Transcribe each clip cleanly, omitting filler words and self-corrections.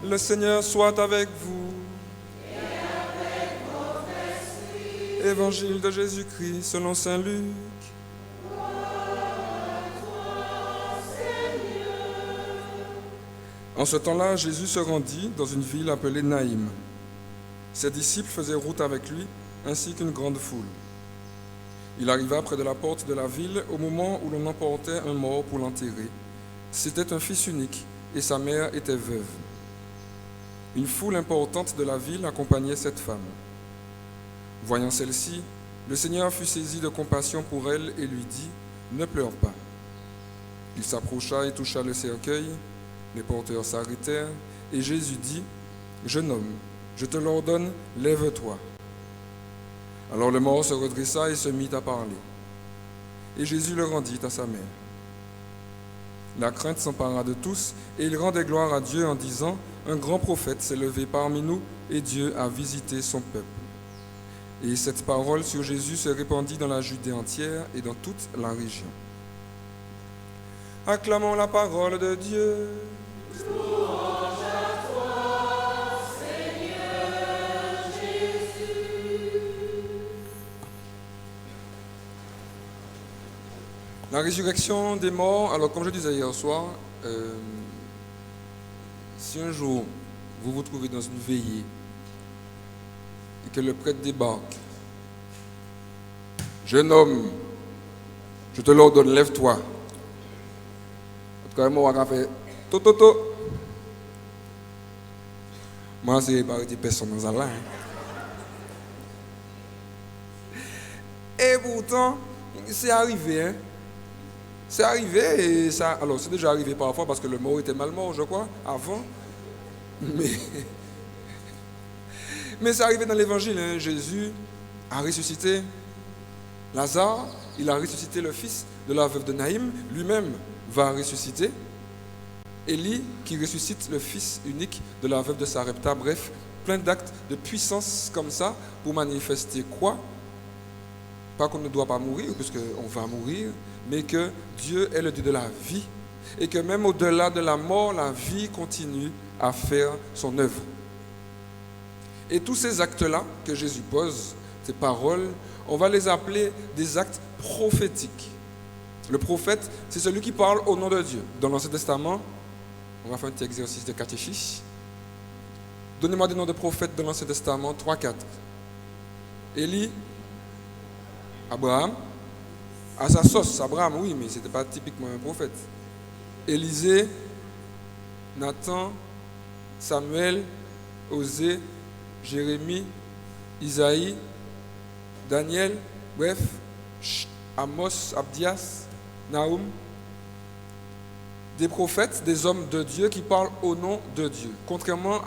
Le Seigneur soit avec vous. Évangile de Jésus-Christ selon saint Luc. En ce temps-là, Jésus se rendit dans une ville appelée Naïm. Ses disciples faisaient route avec lui, ainsi qu'une grande foule. Il arriva près de la porte de la ville au moment où l'on emportait un mort pour l'enterrer. C'était un fils unique, et sa mère était veuve. Une foule importante de la ville accompagnait cette femme. Voyant celle-ci, le Seigneur fut saisi de compassion pour elle et lui dit « Ne pleure pas ». Il s'approcha et toucha le cercueil. Les porteurs s'arrêtèrent, et Jésus dit « Jeune homme, je te l'ordonne, lève-toi ». Alors le mort se redressa et se mit à parler. Et Jésus le rendit à sa mère. La crainte s'empara de tous, et ils rendaient gloire à Dieu en disant « Un grand prophète s'est levé parmi nous, et Dieu a visité son peuple ». Et cette parole sur Jésus se répandit dans la Judée entière et dans toute la région. Acclamons la parole de Dieu. Louange à toi, Seigneur Jésus. La résurrection des morts, alors comme je disais hier soir, si un jour vous vous trouvez dans une veillée et que le prêtre débarque, jeune homme, je te l'ordonne, lève-toi. En tout cas, moi, on va faire toto. Moi, c'est pas des personnes dans la. Et pourtant, c'est arrivé, hein. C'est arrivé et ça. Alors, c'est déjà arrivé parfois parce que le mort était mal mort, je crois, avant. Mais c'est arrivé dans l'évangile, hein. Jésus a ressuscité Lazare, il a ressuscité le fils de la veuve de Naïm, lui-même va ressusciter. Élie qui ressuscite le fils unique de la veuve de Sarepta. Bref, plein d'actes de puissance comme ça pour manifester quoi? Pas qu'on ne doit pas mourir, puisqu'on va mourir, mais que Dieu est le Dieu de la vie et que même au-delà de la mort, la vie continue à faire son œuvre. Et tous ces actes-là que Jésus pose, ces paroles, on va les appeler des actes prophétiques. Le prophète, c'est celui qui parle au nom de Dieu. Dans l'Ancien Testament, on va faire un petit exercice de catéchisme. Donnez-moi des noms de prophètes dans l'Ancien Testament, 3-4. Élie, Abraham, à sa sauce, Abraham, oui, mais ce n'était pas typiquement un prophète. Élisée, Nathan, Samuel, Osée, Jérémie, Isaïe, Daniel, bref, Amos, Abdias, Nahum, des prophètes, des hommes de Dieu qui parlent au nom de Dieu, contrairement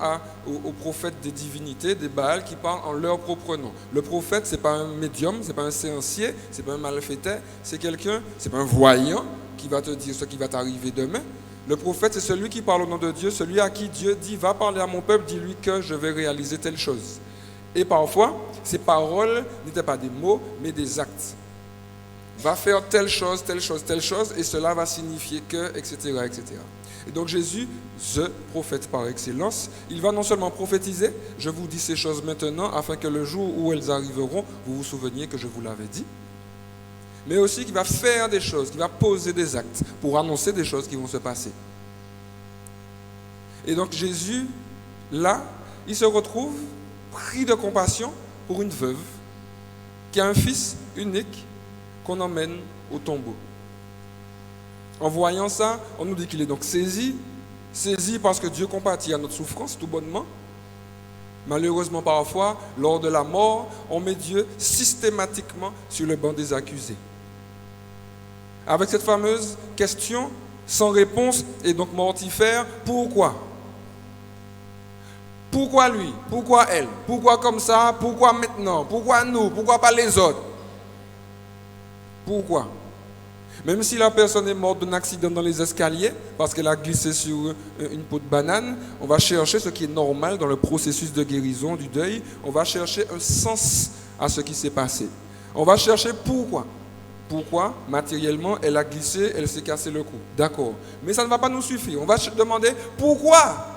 aux prophètes des divinités, des Baals qui parlent en leur propre nom. Le prophète, ce n'est pas un médium, ce n'est pas un séancier, ce n'est pas un malfaiteur, c'est quelqu'un, ce n'est pas un voyant qui va te dire ce qui va t'arriver demain. Le prophète, c'est celui qui parle au nom de Dieu, celui à qui Dieu dit « Va parler à mon peuple, dis-lui que je vais réaliser telle chose ». Et parfois, ces paroles n'étaient pas des mots, mais des actes. Va faire telle chose, telle chose, telle chose, et cela va signifier que, etc., etc. Et donc Jésus, the prophète par excellence, il va non seulement prophétiser, je vous dis ces choses maintenant, afin que le jour où elles arriveront, vous vous souveniez que je vous l'avais dit, mais aussi qu'il va faire des choses, qu'il va poser des actes pour annoncer des choses qui vont se passer. Et donc Jésus, là, il se retrouve pris de compassion pour une veuve qui a un fils unique qu'on emmène au tombeau. En voyant ça, on nous dit qu'il est donc saisi parce que Dieu compatit à notre souffrance tout bonnement. Malheureusement, parfois, lors de la mort, on met Dieu systématiquement sur le banc des accusés. Avec cette fameuse question sans réponse et donc mortifère, pourquoi ? Pourquoi lui ? Pourquoi elle ? Pourquoi comme ça ? Pourquoi maintenant ? Pourquoi nous ? Pourquoi pas les autres ? Pourquoi ? Même si la personne est morte d'un accident dans les escaliers, parce qu'elle a glissé sur une peau de banane, on va chercher ce qui est normal dans le processus de guérison, du deuil. On va chercher un sens à ce qui s'est passé. On va chercher pourquoi. Pourquoi? Matériellement, elle a glissé, elle s'est cassé le cou. D'accord. Mais ça ne va pas nous suffire. On va demander pourquoi?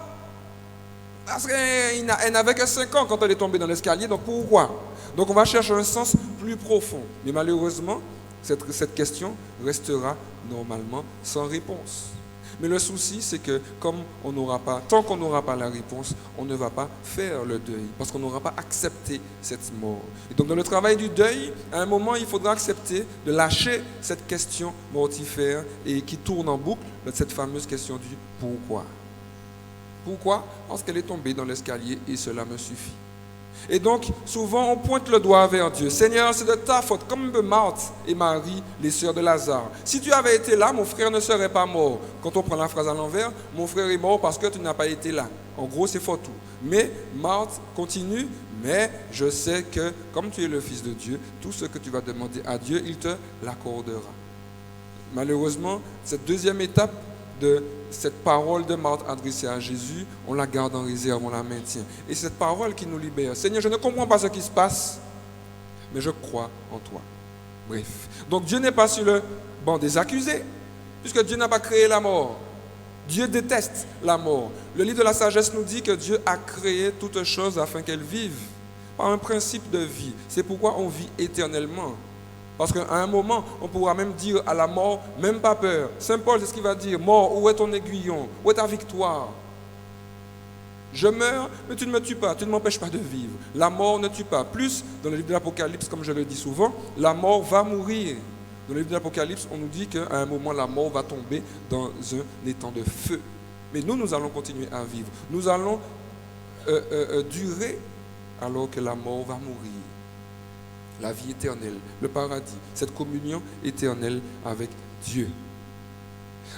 Parce qu'elle n'avait que 5 ans quand elle est tombée dans l'escalier, donc pourquoi? Donc on va chercher un sens plus profond. Mais malheureusement, cette question restera normalement sans réponse. Mais le souci, c'est que tant qu'on n'aura pas la réponse, on ne va pas faire le deuil, parce qu'on n'aura pas accepté cette mort. Et donc dans le travail du deuil, à un moment, il faudra accepter de lâcher cette question mortifère et qui tourne en boucle, cette fameuse question du pourquoi. Pourquoi? Parce qu'elle est tombée dans l'escalier et cela me suffit. Et donc, souvent, on pointe le doigt vers Dieu. Seigneur, c'est de ta faute, comme Marthe et Marie, les sœurs de Lazare. Si tu avais été là, mon frère ne serait pas mort. Quand on prend la phrase à l'envers, mon frère est mort parce que tu n'as pas été là. En gros, c'est faux tout. Mais Marthe continue, mais je sais que, comme tu es le Fils de Dieu, tout ce que tu vas demander à Dieu, il te l'accordera. Malheureusement, cette deuxième étape de cette parole de Marthe adressée à Jésus, on la garde en réserve, on la maintient. Et cette parole qui nous libère. Seigneur, je ne comprends pas ce qui se passe, mais je crois en toi. Bref. Donc Dieu n'est pas sur le banc des accusés, puisque Dieu n'a pas créé la mort. Dieu déteste la mort. Le livre de la sagesse nous dit que Dieu a créé toutes choses afin qu'elles vivent par un principe de vie. C'est pourquoi on vit éternellement. Parce qu'à un moment, on pourra même dire à la mort, même pas peur. Saint Paul, c'est ce qu'il va dire. Mort, où est ton aiguillon? Où est ta victoire? Je meurs, mais tu ne me tues pas, tu ne m'empêches pas de vivre. La mort ne tue pas. Plus, dans le livre de l'Apocalypse, comme je le dis souvent, la mort va mourir. Dans le livre de l'Apocalypse, on nous dit qu'à un moment, la mort va tomber dans un étang de feu. Mais nous allons continuer à vivre. Nous allons durer alors que la mort va mourir. La vie éternelle, le paradis, cette communion éternelle avec Dieu.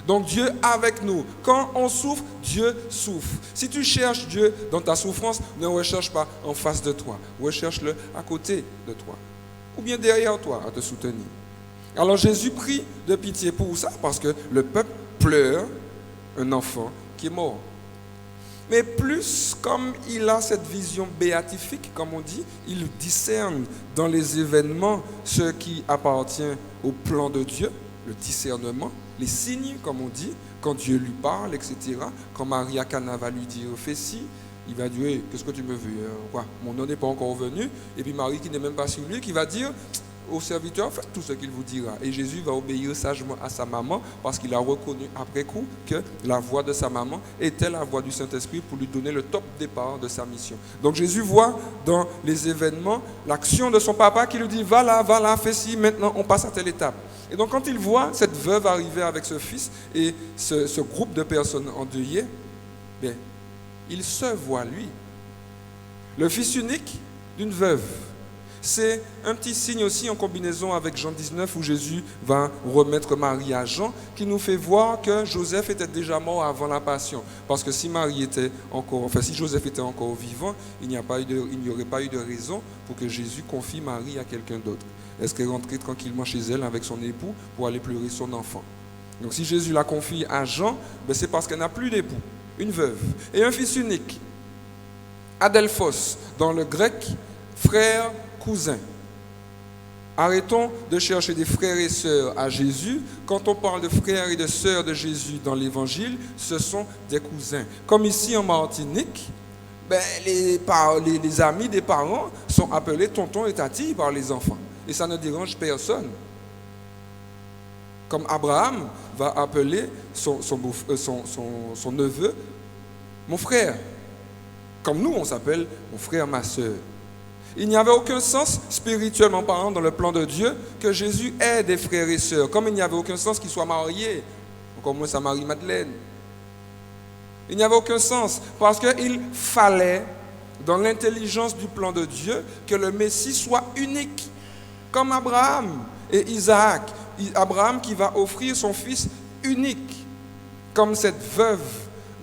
Donc Dieu avec nous. Quand on souffre, Dieu souffre. Si tu cherches Dieu dans ta souffrance, ne recherche pas en face de toi. Recherche-le à côté de toi. Ou bien derrière toi à te soutenir. Alors Jésus prie de pitié pour ça parce que le peuple pleure un enfant qui est mort. Mais plus comme il a cette vision béatifique, comme on dit, il discerne dans les événements ce qui appartient au plan de Dieu, le discernement, les signes, comme on dit, quand Dieu lui parle, etc. Quand Marie à Cana va lui dire « fais ci », il va dire hey, « qu'est-ce que tu me veux quoi? Mon nom n'est pas encore venu ». Et puis Marie qui n'est même pas sur lui, qui va dire « au serviteur, faites tout ce qu'il vous dira. » Et Jésus va obéir sagement à sa maman parce qu'il a reconnu après coup que la voix de sa maman était la voix du Saint-Esprit pour lui donner le top départ de sa mission. Donc Jésus voit dans les événements l'action de son papa qui lui dit va là, fais ci, maintenant on passe à telle étape. Et donc quand il voit cette veuve arriver avec ce fils et ce groupe de personnes endeuillées, bien, il se voit lui, le fils unique d'une veuve. C'est un petit signe aussi en combinaison avec Jean 19 où Jésus va remettre Marie à Jean qui nous fait voir que Joseph était déjà mort avant la passion. Parce que si Joseph était encore vivant, il n'y aurait pas eu de raison pour que Jésus confie Marie à quelqu'un d'autre. Est-ce qu'elle est rentrée tranquillement chez elle avec son époux pour aller pleurer son enfant? Donc si Jésus la confie à Jean, ben c'est parce qu'elle n'a plus d'époux, une veuve. Et un fils unique, Adelphos, dans le grec, frère, cousin. Arrêtons de chercher des frères et sœurs à Jésus. Quand on parle de frères et de sœurs de Jésus dans l'Évangile, ce sont des cousins. Comme ici en Martinique, ben, les amis des parents sont appelés tonton et tati par les enfants. Et ça ne dérange personne. Comme Abraham va appeler son neveu mon frère. Comme nous, on s'appelle mon frère, ma sœur. Il n'y avait aucun sens, spirituellement parlant, dans le plan de Dieu, que Jésus ait des frères et sœurs. Comme il n'y avait aucun sens qu'il soit marié, encore moins sa Marie-Madeleine. Il n'y avait aucun sens, parce qu'il fallait, dans l'intelligence du plan de Dieu, que le Messie soit unique, comme Abraham et Isaac. Abraham qui va offrir son fils unique, comme cette veuve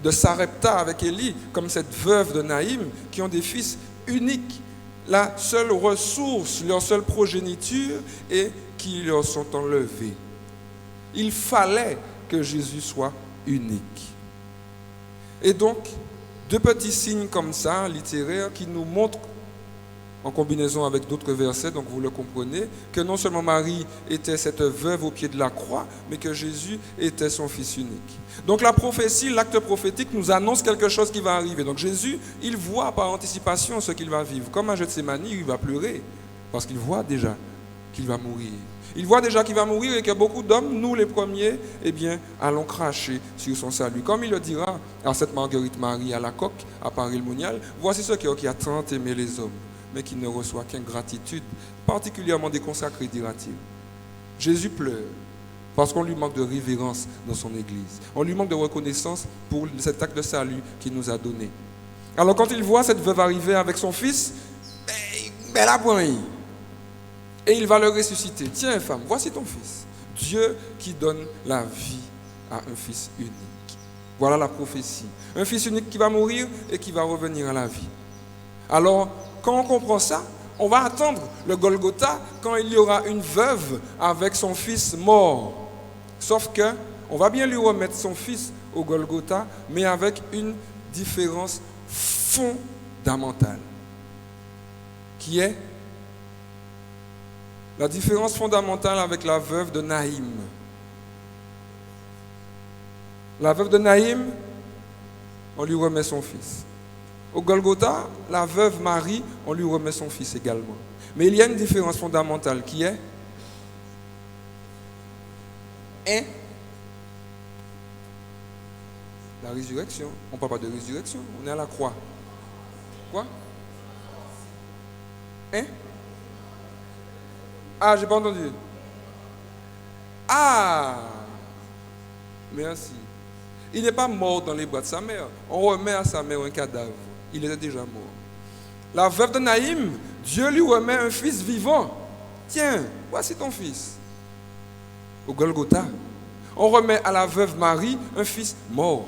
de Sarepta avec Élie, comme cette veuve de Naïm, qui ont des fils uniques. La seule ressource, leur seule progéniture et qui leur sont enlevés. Il fallait que Jésus soit unique. Et donc, deux petits signes comme ça, littéraires, qui nous montrent en combinaison avec d'autres versets, donc vous le comprenez, que non seulement Marie était cette veuve au pied de la croix, mais que Jésus était son Fils unique. Donc la prophétie, l'acte prophétique nous annonce quelque chose qui va arriver. Donc Jésus, il voit par anticipation ce qu'il va vivre. Comme à Gethsémani, il va pleurer, parce qu'il voit déjà qu'il va mourir. Il voit déjà qu'il va mourir et que beaucoup d'hommes, nous les premiers, eh bien, allons cracher sur son salut. Comme il le dira à cette Marguerite Marie à la coque, à Paris-le-Monial, voici ce qui a tant aimé les hommes, mais qui ne reçoit qu'ingratitude, particulièrement déconsacrée, dira-t-il. Jésus pleure parce qu'on lui manque de révérence dans son Église. On lui manque de reconnaissance pour cet acte de salut qu'il nous a donné. Alors quand il voit cette veuve arriver avec son fils, elle a point. Et il va le ressusciter. Tiens, femme, voici ton fils. Dieu qui donne la vie à un fils unique. Voilà la prophétie. Un fils unique qui va mourir et qui va revenir à la vie. Alors, quand on comprend ça, on va attendre le Golgotha quand il y aura une veuve avec son fils mort. Sauf que, on va bien lui remettre son fils au Golgotha, mais avec une différence fondamentale. Qui est la différence fondamentale avec la veuve de Naïm. La veuve de Naïm, on lui remet son fils. Au Golgotha, la veuve Marie, on lui remet son fils également. Mais il y a une différence fondamentale qui est la résurrection. On ne parle pas de résurrection, on est à la croix. Quoi? Ah, j'ai pas entendu. Ah, merci. Il n'est pas mort dans les bras de sa mère. On remet à sa mère un cadavre. Il était déjà mort. La veuve de Naïm, Dieu lui remet un fils vivant. Tiens, voici ton fils. Au Golgotha, on remet à la veuve Marie un fils mort.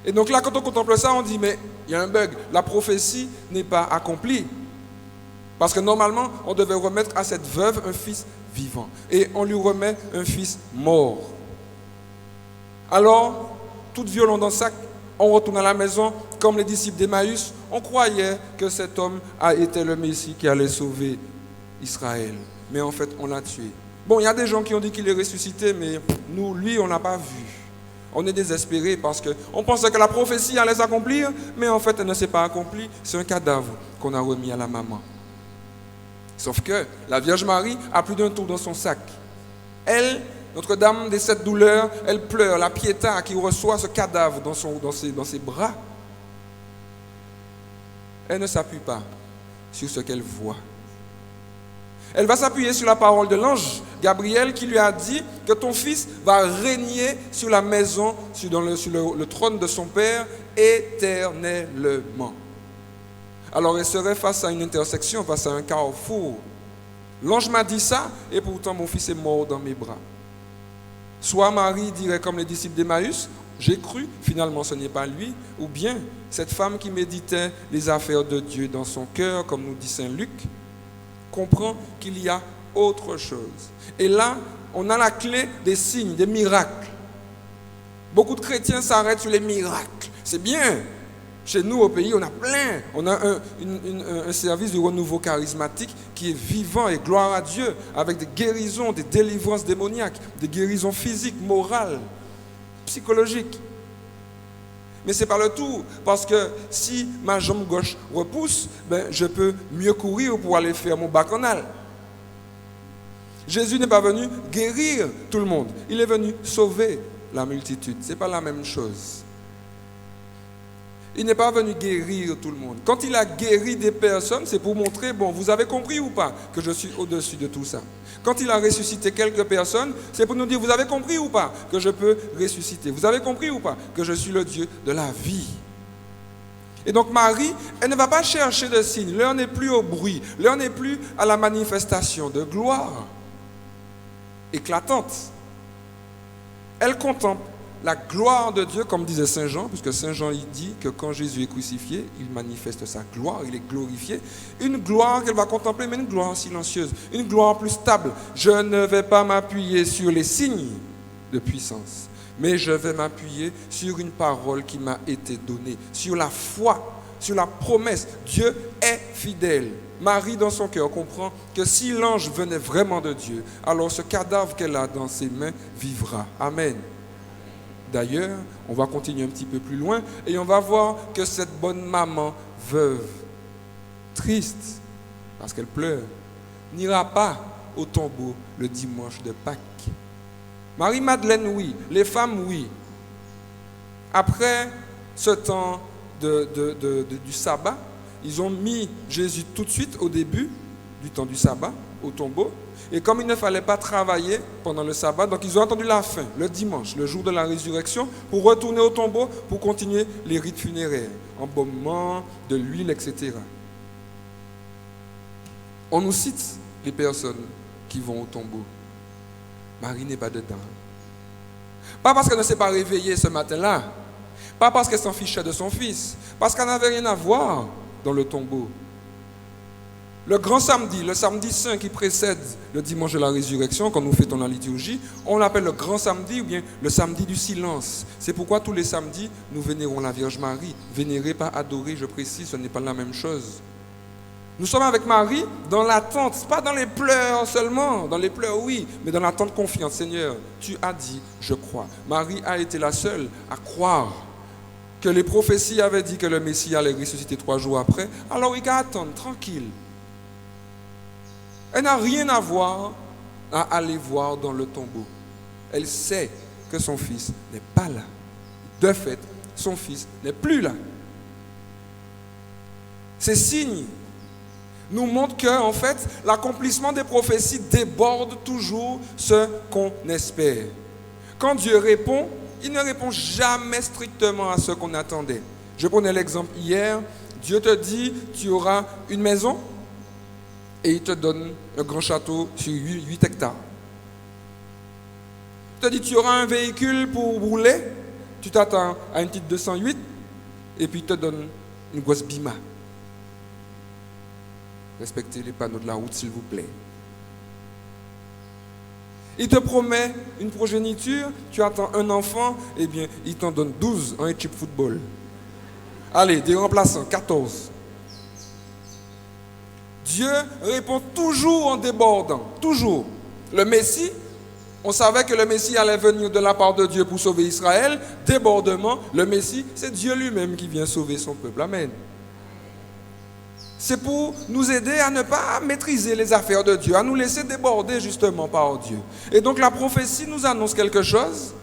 Et donc là, quand on contemple ça, on dit, mais il y a un bug. La prophétie n'est pas accomplie. Parce que normalement, on devait remettre à cette veuve un fils vivant. Et on lui remet un fils mort. Alors, toute violence dans le sac, on retourne à la maison, comme les disciples d'Emmaüs, on croyait que cet homme a été le Messie qui allait sauver Israël. Mais en fait, on l'a tué. Bon, il y a des gens qui ont dit qu'il est ressuscité, mais nous, lui, on ne l'a pas vu. On est désespérés parce qu'on pensait que la prophétie allait s'accomplir, mais en fait, elle ne s'est pas accomplie. C'est un cadavre qu'on a remis à la maman. Sauf que la Vierge Marie a plus d'un tour dans son sac. Elle, Notre-Dame des Sept Douleurs, elle pleure, la Pietà qui reçoit ce cadavre dans ses bras. Elle ne s'appuie pas sur ce qu'elle voit. Elle va s'appuyer sur la parole de l'ange Gabriel qui lui a dit que ton fils va régner sur la maison, sur le trône de son père éternellement. Alors elle serait face à une intersection, face à un carrefour. L'ange m'a dit ça et pourtant mon fils est mort dans mes bras. Soit Marie dirait comme les disciples d'Emmaüs, j'ai cru, finalement ce n'est pas lui, ou bien cette femme qui méditait les affaires de Dieu dans son cœur, comme nous dit Saint Luc, comprend qu'il y a autre chose. Et là, on a la clé des signes, des miracles. Beaucoup de chrétiens s'arrêtent sur les miracles. C'est bien. Chez nous, au pays, on a plein. On a un service de renouveau charismatique qui est vivant et gloire à Dieu, avec des guérisons, des délivrances démoniaques, des guérisons physiques, morales, psychologiques. Mais ce n'est pas le tout, parce que si ma jambe gauche repousse, je peux mieux courir pour aller faire mon bacchanal. Jésus n'est pas venu guérir tout le monde, il est venu sauver la multitude. Ce n'est pas la même chose. Il n'est pas venu guérir tout le monde. Quand il a guéri des personnes, c'est pour montrer, bon, vous avez compris ou pas que je suis au-dessus de tout ça. Quand il a ressuscité quelques personnes, c'est pour nous dire, vous avez compris ou pas que je peux ressusciter. Vous avez compris ou pas que je suis le Dieu de la vie. Et donc Marie, elle ne va pas chercher de signes. L'heure n'est plus au bruit. L'heure n'est plus à la manifestation de gloire éclatante. Elle contemple la gloire de Dieu, comme disait Saint Jean, puisque Saint Jean il dit que quand Jésus est crucifié, il manifeste sa gloire, il est glorifié. Une gloire qu'elle va contempler, mais une gloire silencieuse, une gloire plus stable. Je ne vais pas m'appuyer sur les signes de puissance, mais je vais m'appuyer sur une parole qui m'a été donnée, sur la foi, sur la promesse. Dieu est fidèle. Marie, dans son cœur, comprend que si l'ange venait vraiment de Dieu, alors ce cadavre qu'elle a dans ses mains vivra. Amen. D'ailleurs, on va continuer un petit peu plus loin et on va voir que cette bonne maman veuve, triste, parce qu'elle pleure, n'ira pas au tombeau le dimanche de Pâques. Marie-Madeleine, oui. Les femmes, oui. Après ce temps du sabbat, ils ont mis Jésus tout de suite au début du temps du sabbat, au tombeau. Et comme il ne fallait pas travailler pendant le sabbat, donc ils ont attendu la fin, le dimanche, le jour de la résurrection, pour retourner au tombeau, pour continuer les rites funéraires, embaumement, de l'huile, etc. On nous cite les personnes qui vont au tombeau. Marie n'est pas dedans. Pas parce qu'elle ne s'est pas réveillée ce matin-là, pas parce qu'elle s'en fichait de son fils, parce qu'elle n'avait rien à voir dans le tombeau. Le grand samedi, le samedi saint qui précède le dimanche de la résurrection, quand nous fêtons la liturgie, on l'appelle le grand samedi ou bien le samedi du silence. C'est pourquoi tous les samedis, nous vénérons la Vierge Marie. Vénérer, pas adorer, je précise, ce n'est pas la même chose. Nous sommes avec Marie dans l'attente, pas dans les pleurs seulement, dans les pleurs oui, mais dans l'attente confiante. Seigneur, tu as dit, je crois. Marie a été la seule à croire que les prophéties avaient dit que le Messie allait ressusciter 3 jours après, alors il va attendre, tranquille. Elle n'a rien à voir à aller voir dans le tombeau. Elle sait que son fils n'est pas là. De fait, son fils n'est plus là. Ces signes nous montrent que, en fait, l'accomplissement des prophéties déborde toujours ce qu'on espère. Quand Dieu répond, il ne répond jamais strictement à ce qu'on attendait. Je prenais l'exemple hier. Dieu te dit, tu auras une maison et il te donne un grand château sur 8 hectares. Il te dit, tu auras un véhicule pour rouler. Tu t'attends à une petite 208 et puis il te donne une grosse bima. Respectez les panneaux de la route, s'il vous plaît. Il te promet une progéniture, tu attends un enfant, eh bien, il t'en donne 12 en équipe football. Allez, des remplaçants, 14. Dieu répond toujours en débordant, toujours. Le Messie, on savait que le Messie allait venir de la part de Dieu pour sauver Israël. Débordement, le Messie, c'est Dieu lui-même qui vient sauver son peuple. Amen. C'est pour nous aider à ne pas maîtriser les affaires de Dieu, à nous laisser déborder justement par Dieu. Et donc la prophétie nous annonce quelque chose.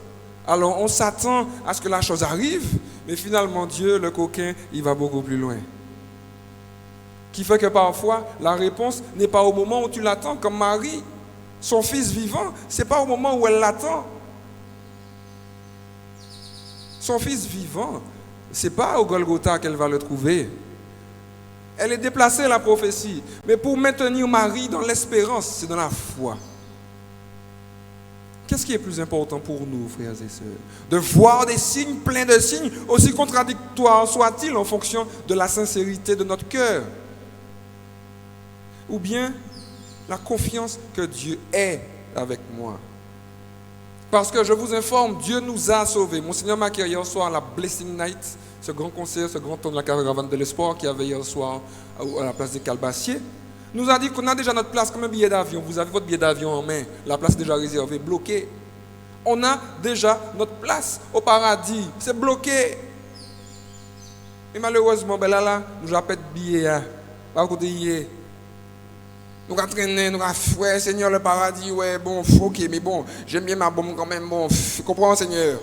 Alors on s'attend à ce que la chose arrive, mais finalement Dieu, le coquin, il va beaucoup plus loin. Qui fait que parfois la réponse n'est pas au moment où tu l'attends, comme Marie. Son fils vivant, ce n'est pas au moment où elle l'attend. Son fils vivant, ce n'est pas au Golgotha qu'elle va le trouver. Elle est déplacée, la prophétie. Mais pour maintenir Marie dans l'espérance, c'est dans la foi. Qu'est-ce qui est plus important pour nous, frères et sœurs? De voir des signes, pleins de signes, aussi contradictoires soient-ils en fonction de la sincérité de notre cœur. Ou bien la confiance que Dieu est avec moi. Parce que je vous informe, Dieu nous a sauvés. Monseigneur Macaire, hier soir, à la Blessing Night, ce grand concert, ce grand temps de la caravane de l'espoir qui avait hier soir à la place des Calbassiers, nous a dit qu'on a déjà notre place comme un billet d'avion. Vous avez votre billet d'avion en main, la place est déjà réservée, bloquée. On a déjà notre place au paradis, c'est bloqué. Et malheureusement, ben là, nous avons pas de billet. Par contre, hier, nous avons traîné, nous avons fait, ouais, Seigneur, le paradis, ouais, bon, ok, mais bon, j'aime bien ma bombe quand même, bon, comprends, Seigneur.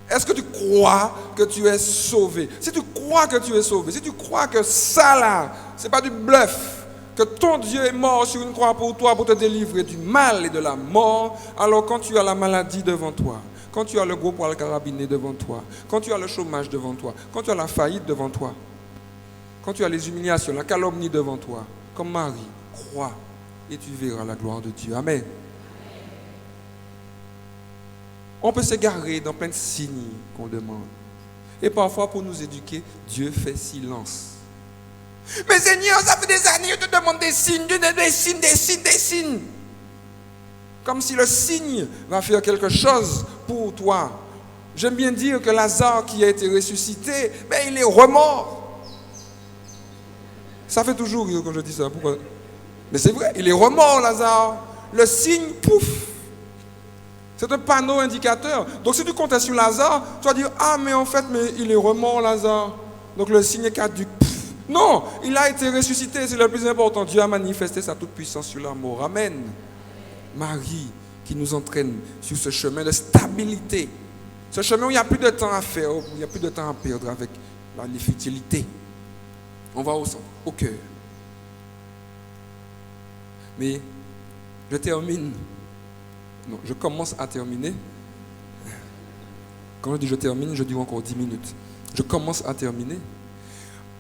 Est-ce que tu crois que tu es sauvé? Si tu crois que tu es sauvé, si tu crois que ça là, ce n'est pas du bluff, que ton Dieu est mort sur une croix pour toi, pour te délivrer du mal et de la mort, alors quand tu as la maladie devant toi, quand tu as le gros poil carabiné devant toi, quand tu as le chômage devant toi, quand tu as la faillite devant toi, quand tu as les humiliations, la calomnie devant toi, comme Marie, crois et tu verras la gloire de Dieu. Amen. On peut s'égarer dans plein de signes qu'on demande. Et parfois, pour nous éduquer, Dieu fait silence. Mais Seigneur, ça fait des années que je te demande des signes, des signes. Comme si le signe va faire quelque chose pour toi. J'aime bien dire que Lazare qui a été ressuscité, il est remort. Ça fait toujours rire quand je dis ça. Pourquoi? Mais c'est vrai, il est remort, Lazare. Le signe, pouf. C'est un panneau indicateur. Donc si tu comptes sur Lazare, tu vas dire, ah mais en fait, il est remort, Lazare. Donc le signe est caduc. Non, il a été ressuscité, c'est le plus important. Dieu a manifesté sa toute-puissance sur la mort. Amen. Marie qui nous entraîne sur ce chemin de stabilité. Ce chemin où il n'y a plus de temps à faire, où il n'y a plus de temps à perdre avec les futilités. On va au centre, au cœur. Mais je termine. Non, je commence à terminer. Quand je dis je termine, je dis encore 10 minutes. Je commence à terminer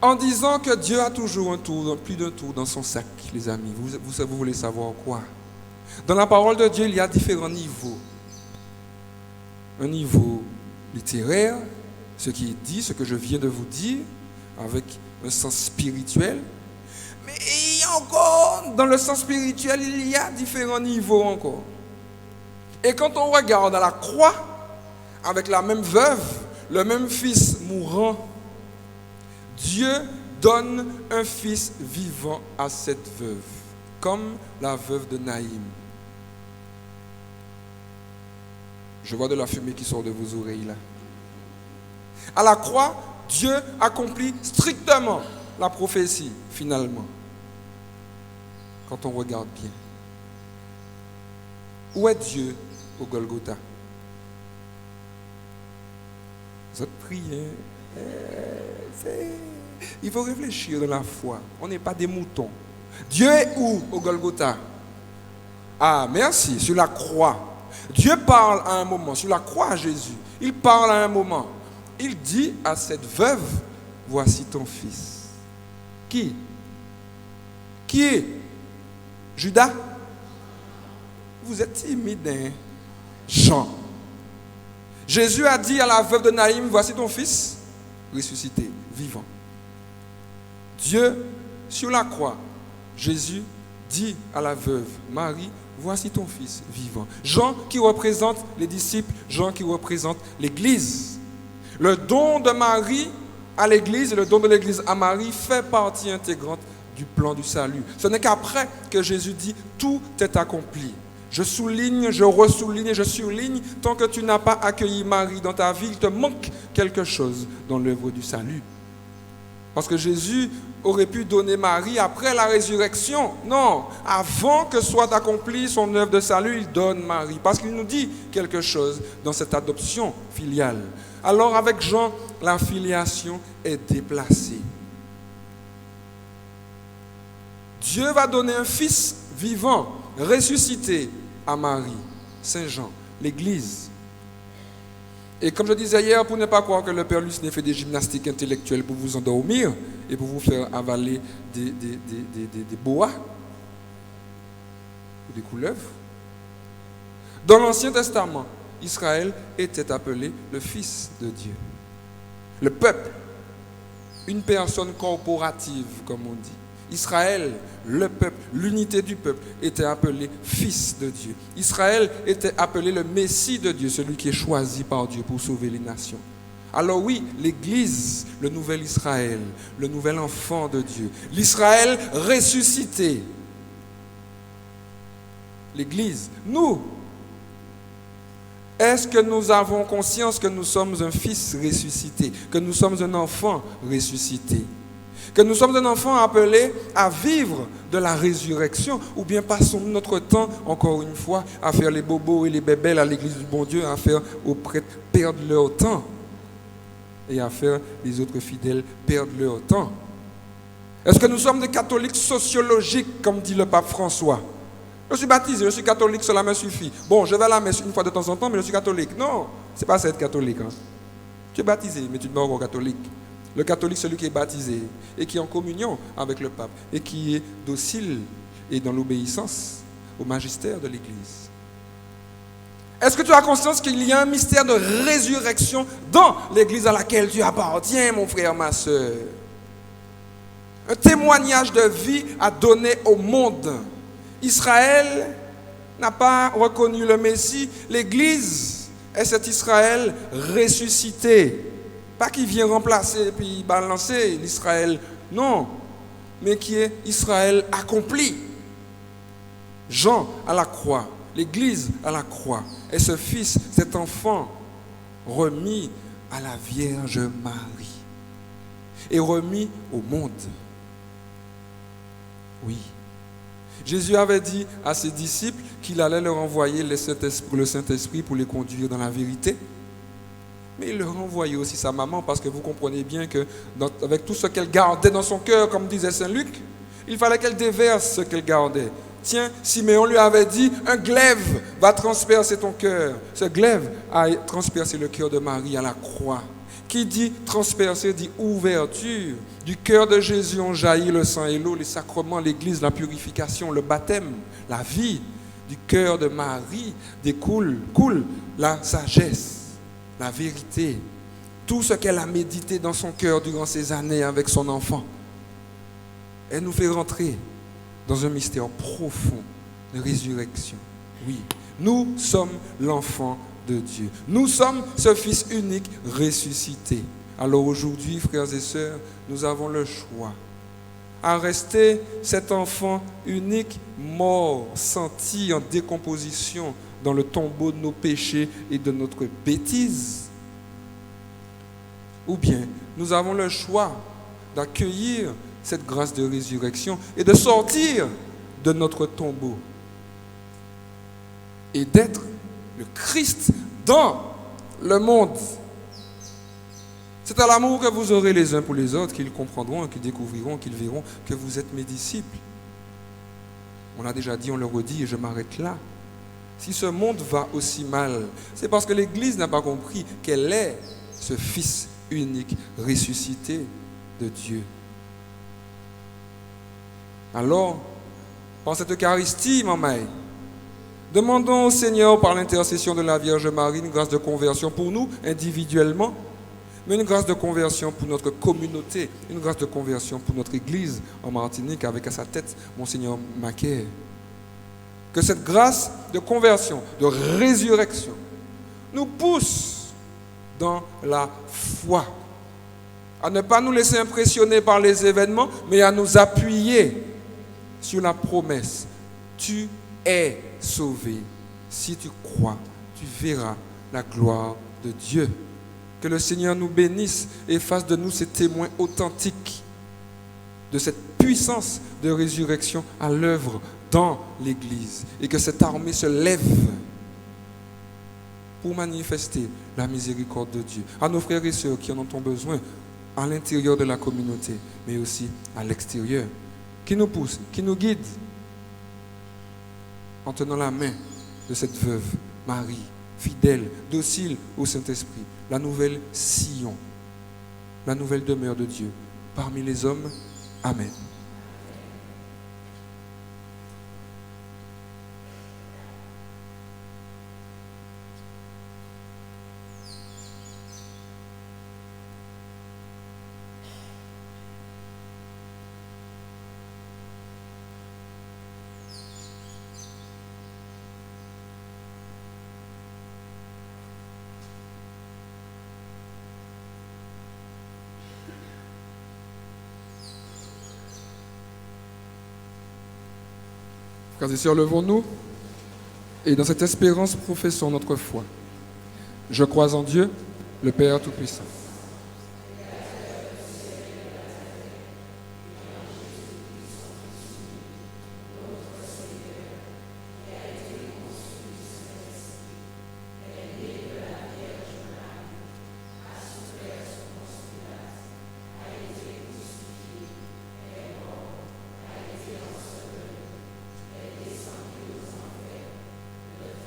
en disant que Dieu a toujours un tour, plus d'un tour dans son sac, les amis. Vous voulez savoir quoi? Dans la parole de Dieu, il y a différents niveaux. Un niveau littéraire, ce qui est dit, ce que je viens de vous dire, avec un sens spirituel. Mais il y a encore, dans le sens spirituel, il y a différents niveaux encore. Et quand on regarde à la croix, avec la même veuve, le même fils mourant, Dieu donne un fils vivant à cette veuve, comme la veuve de Naïm. Je vois de la fumée qui sort de vos oreilles là. À la croix, Dieu accomplit strictement la prophétie, finalement. Quand on regarde bien. Où est Dieu au Golgotha? Vous êtes priés. Il faut réfléchir dans la foi. On n'est pas des moutons. Dieu est où au Golgotha? Ah, merci, sur la croix. Dieu parle à un moment, sur la croix à Jésus. Il parle à un moment. Il dit à cette veuve, voici ton fils. Qui? Qui est? Judas? Vous êtes timide, hein? Jean. Jésus a dit à la veuve de Naïm, voici ton fils, ressuscité, vivant. Dieu, sur la croix, Jésus dit à la veuve, Marie, voici ton fils vivant. Jean qui représente les disciples, Jean qui représente l'Église. Le don de Marie à l'Église et le don de l'Église à Marie fait partie intégrante du plan du salut. Ce n'est qu'après que Jésus dit, tout est accompli. Je souligne, je ressouligne, je surligne, tant que tu n'as pas accueilli Marie dans ta vie, il te manque quelque chose dans l'œuvre du salut. Parce que Jésus aurait pu donner Marie après la résurrection. Non, avant que soit accomplie son œuvre de salut, il donne Marie. Parce qu'il nous dit quelque chose dans cette adoption filiale. Alors avec Jean, la filiation est déplacée. Dieu va donner un fils vivant, ressuscité à Marie, Saint Jean, l'Église. Et comme je disais hier, pour ne pas croire que le Père Lucinet fait des gymnastiques intellectuelles pour vous endormir et pour vous faire avaler des boas ou des couleuvres. Dans l'Ancien Testament, Israël était appelé le Fils de Dieu. Le peuple, une personne corporative, comme on dit. Israël, le peuple, l'unité du peuple, était appelé Fils de Dieu. Israël était appelé le Messie de Dieu, celui qui est choisi par Dieu pour sauver les nations. Alors oui, l'Église, le nouvel Israël, le nouvel enfant de Dieu, l'Israël ressuscité. L'Église, nous, est-ce que nous avons conscience que nous sommes un fils ressuscité, que nous sommes un enfant ressuscité? Que nous sommes un enfant appelé à vivre de la résurrection, ou bien passons notre temps, encore une fois, à faire les bobos et les bébelles à l'église du bon Dieu, à faire aux prêtres perdre leur temps et à faire les autres fidèles perdre leur temps. Est-ce que nous sommes des catholiques sociologiques, comme dit le pape François? Je suis baptisé, je suis catholique, cela me suffit. Bon, je vais à la messe une fois de temps en temps, mais je suis catholique. Non, c'est pas ça être catholique. Hein. Tu es baptisé, mais tu ne es pas encore catholique. Le catholique, celui qui est baptisé et qui est en communion avec le pape et qui est docile et dans l'obéissance au magistère de l'Église. Est-ce que tu as conscience qu'il y a un mystère de résurrection dans l'Église à laquelle tu appartiens, mon frère, ma soeur? Un témoignage de vie à donner au monde. Israël n'a pas reconnu le Messie. L'Église est cet Israël ressuscité. Pas qui vient remplacer et puis balancer l'Israël, non, mais qui est Israël accompli. Jean à la croix, l'Église à la croix, et ce fils, cet enfant, remis à la Vierge Marie et remis au monde. Oui. Jésus avait dit à ses disciples qu'il allait leur envoyer le Saint-Esprit pour les conduire dans la vérité. Mais il leur envoyait aussi sa maman parce que vous comprenez bien que avec tout ce qu'elle gardait dans son cœur, comme disait Saint Luc, il fallait qu'elle déverse ce qu'elle gardait. Tiens, Siméon lui avait dit, un glaive va transpercer ton cœur. Ce glaive a transpercé le cœur de Marie à la croix. Qui dit transpercer dit ouverture. Du cœur de Jésus ont jailli le sang et l'eau, les sacrements, l'église, la purification, le baptême, la vie. Du cœur de Marie coule la sagesse, la vérité. Tout ce qu'elle a médité dans son cœur durant ces années avec son enfant. Elle nous fait rentrer dans un mystère profond de résurrection. Oui, nous sommes l'enfant de Dieu. Nous sommes ce Fils unique ressuscité. Alors aujourd'hui, frères et sœurs, nous avons le choix à rester cet enfant unique mort, senti en décomposition dans le tombeau de nos péchés et de notre bêtise. Ou bien, nous avons le choix d'accueillir cette grâce de résurrection et de sortir de notre tombeau et d'être le Christ dans le monde. C'est à l'amour que vous aurez les uns pour les autres qu'ils comprendront, qu'ils découvriront, qu'ils verront que vous êtes mes disciples. On l'a déjà dit, on le redit et je m'arrête là. Si ce monde va aussi mal, c'est parce que l'Église n'a pas compris qu'elle est ce Fils unique ressuscité de Dieu. Alors, par cette Eucharistie, maman, demandons au Seigneur par l'intercession de la Vierge Marie une grâce de conversion pour nous individuellement, mais une grâce de conversion pour notre communauté, une grâce de conversion pour notre Église en Martinique avec à sa tête Monseigneur Macaire. Que cette grâce de conversion, de résurrection, nous pousse dans la foi, à ne pas nous laisser impressionner par les événements, mais à nous appuyer sur la promesse. Tu es sauvé. Si tu crois, tu verras la gloire de Dieu. Que le Seigneur nous bénisse et fasse de nous ces témoins authentiques de cette puissance de résurrection à l'œuvre dans l'Église. Et que cette armée se lève pour manifester la miséricorde de Dieu. À nos frères et sœurs qui en ont besoin à l'intérieur de la communauté, mais aussi à l'extérieur. Qui nous pousse, qui nous guide en tenant la main de cette veuve, Marie, fidèle, docile au Saint-Esprit, la nouvelle Sion, la nouvelle demeure de Dieu parmi les hommes. Amen. Frères et sœurs, levons-nous et dans cette espérance professons notre foi. Je crois en Dieu, le Père Tout-Puissant,